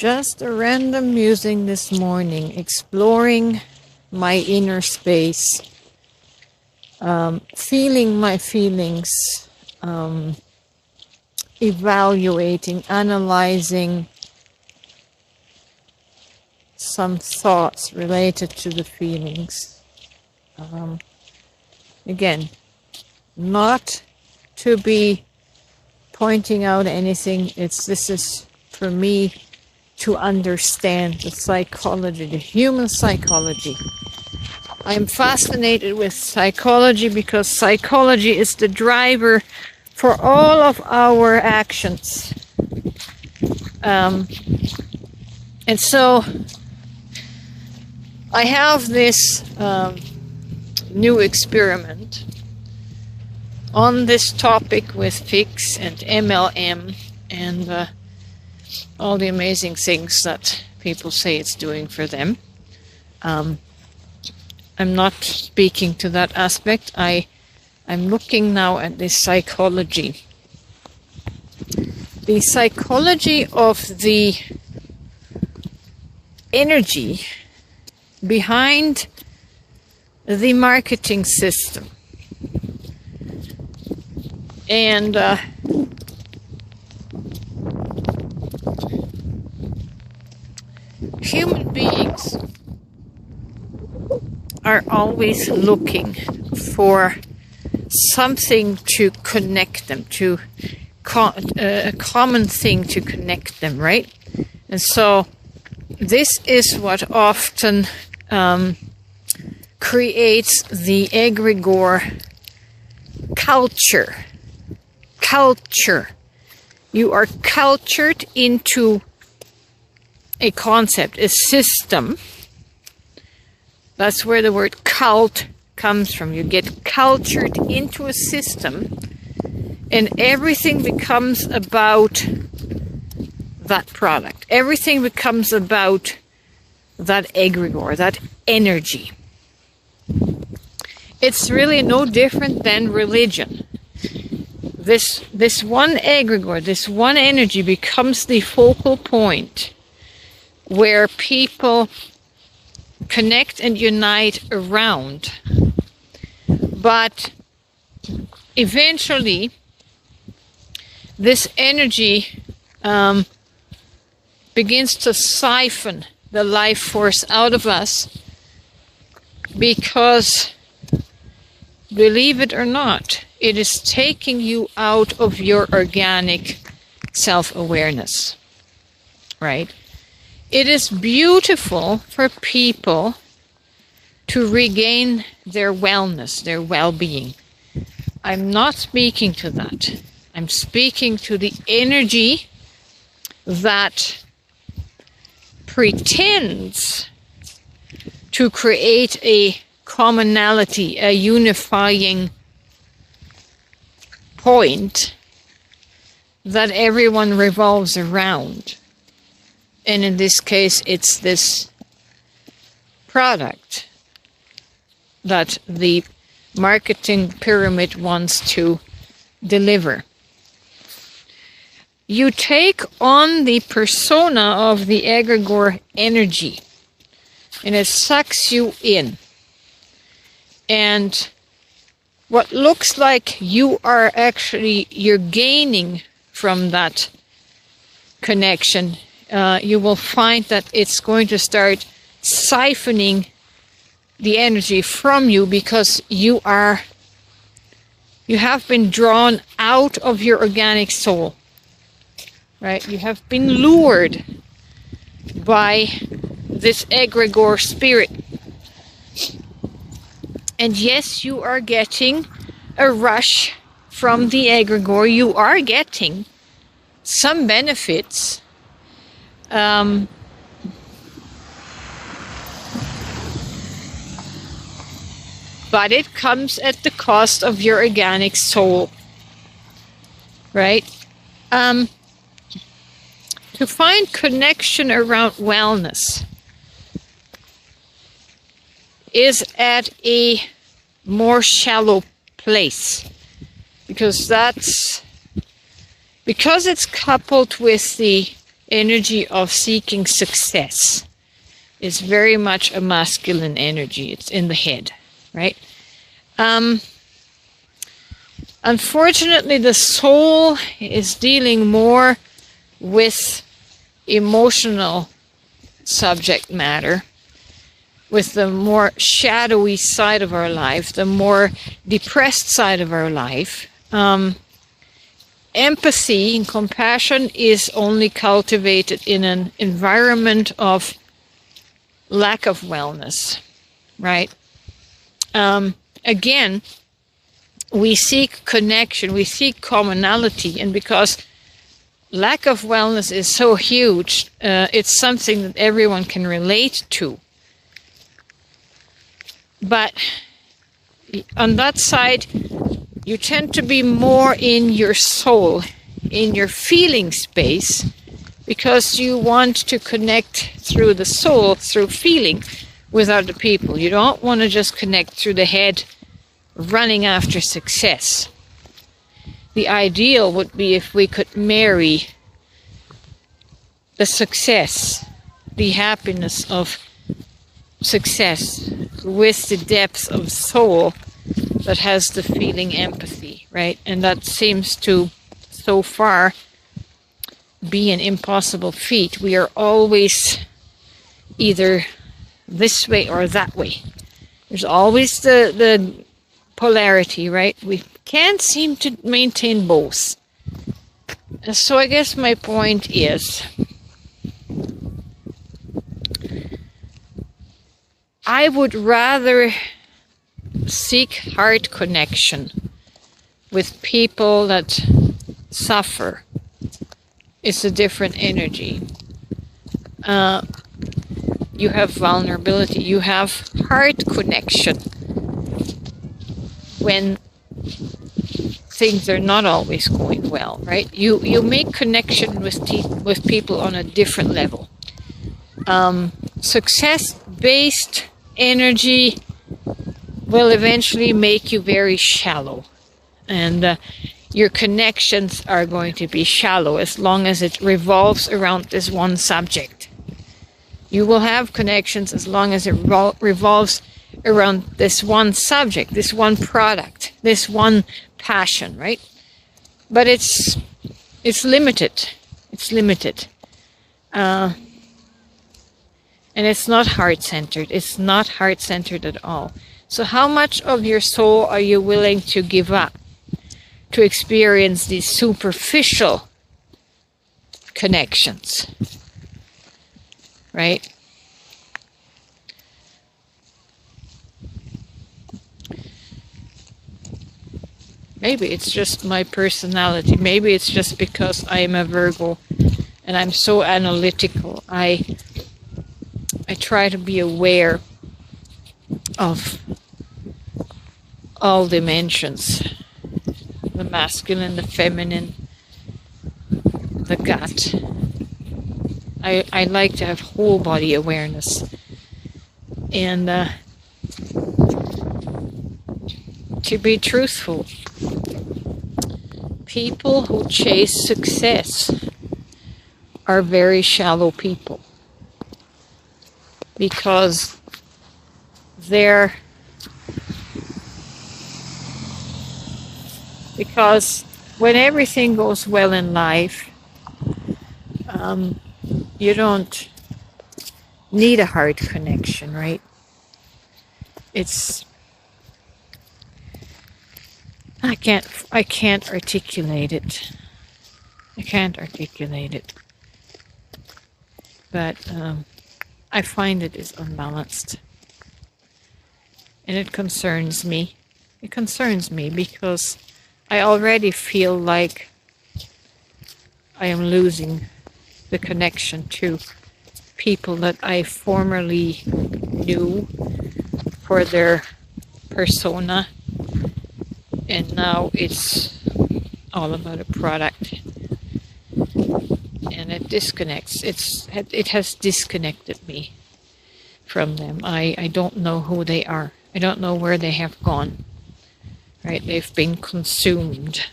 Just a random musing this morning, exploring my inner space, feeling my feelings, evaluating, analyzing some thoughts related to the feelings. Again, not to be pointing out anything. This is for me to understand the psychology, the human psychology. I'm fascinated with psychology because psychology is the driver for all of our actions. And so I have this new experiment on this topic with Fix and M.L.M. and all the amazing things that people say it's doing for them. I'm not speaking to that aspect. I'm looking now at this psychology. The psychology of the energy behind the marketing system. And human beings are always looking for something to connect them to, a common thing to connect them, right? And so this is what often creates the egregore culture. You are cultured into a concept, a system. That's where the word cult comes from. You get cultured into a system and everything becomes about that product. Everything becomes about that egregore, that energy. It's really no different than religion. This one egregore, this one energy becomes the focal point where people connect and unite around. But eventually, this energy begins to siphon the life force out of us because, believe it or not, it is taking you out of your organic self-awareness, right? It is beautiful for people to regain their wellness, their well-being. I'm not speaking to that. I'm speaking to the energy that pretends to create a commonality, a unifying point that everyone revolves around. And in this case, it's this product that the marketing pyramid wants to deliver. You take on the persona of the egregore energy, and it sucks you in. And what looks like you're gaining from that connection, you will find that it's going to start siphoning the energy from you because you have been drawn out of your organic soul, right? You have been lured by this egregore spirit. And yes, you are getting a rush from the egregore. You are getting some benefits. But it comes at the cost of your organic soul, right? To find connection around wellness is at a more shallow place, because it's coupled with the energy of seeking success is very much a masculine energy. It's in the head, right? Unfortunately, the soul is dealing more with emotional subject matter, with the more shadowy side of our life, the more depressed side of our life. Empathy and compassion is only cultivated in an environment of lack of wellness, right? Again, we seek connection, we seek commonality, and because lack of wellness is so huge, it's something that everyone can relate to. But on that side, you tend to be more in your soul, in your feeling space, because you want to connect through the soul, through feeling with other people. You don't want to just connect through the head, running after success. The ideal would be if we could marry the success, the happiness of success, with the depth of soul that has the feeling empathy, right? And that seems to, so far, be an impossible feat. We are always either this way or that way. There's always the polarity, right? We can't seem to maintain both. So I guess my point is, I would rather seek heart connection with people that suffer. It's a different energy. You have vulnerability. You have heart connection when things are not always going well, right? You make connection with people on a different level. Success-based energy will eventually make you very shallow, and your connections are going to be shallow as long as it revolves around this one subject. You will have connections as long as it revolves around this one subject, this one product, this one passion, right? But it's limited. It's limited. And it's not heart-centered. It's not heart-centered at all. So how much of your soul are you willing to give up to experience these superficial connections? Right? Maybe it's just my personality. Maybe it's just because I am a Virgo and I'm so analytical. I try to be aware of all dimensions. The masculine, the feminine, the gut. I like to have whole body awareness. And to be truthful, people who chase success are very shallow people, because when everything goes well in life, you don't need a heart connection, right? I can't articulate it. I can't articulate it. But I find it is unbalanced. And it concerns me. It concerns me because I already feel like I am losing the connection to people that I formerly knew for their persona, and now it's all about a product, and it disconnects. It has disconnected me from them. I don't know who they are. I don't know where they have gone. Right? They've been consumed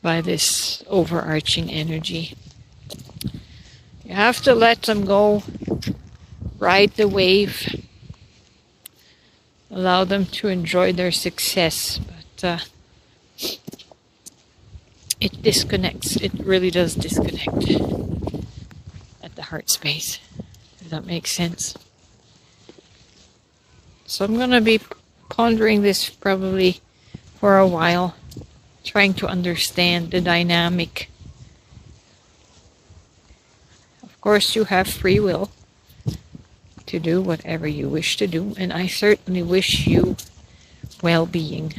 by this overarching energy. You have to let them go, ride the wave, allow them to enjoy their success. But it disconnects. It really does disconnect at the heart space. Does that make sense? So I'm going to be pondering this probably for a while, trying to understand the dynamic. Of course, you have free will to do whatever you wish to do, and I certainly wish you well-being.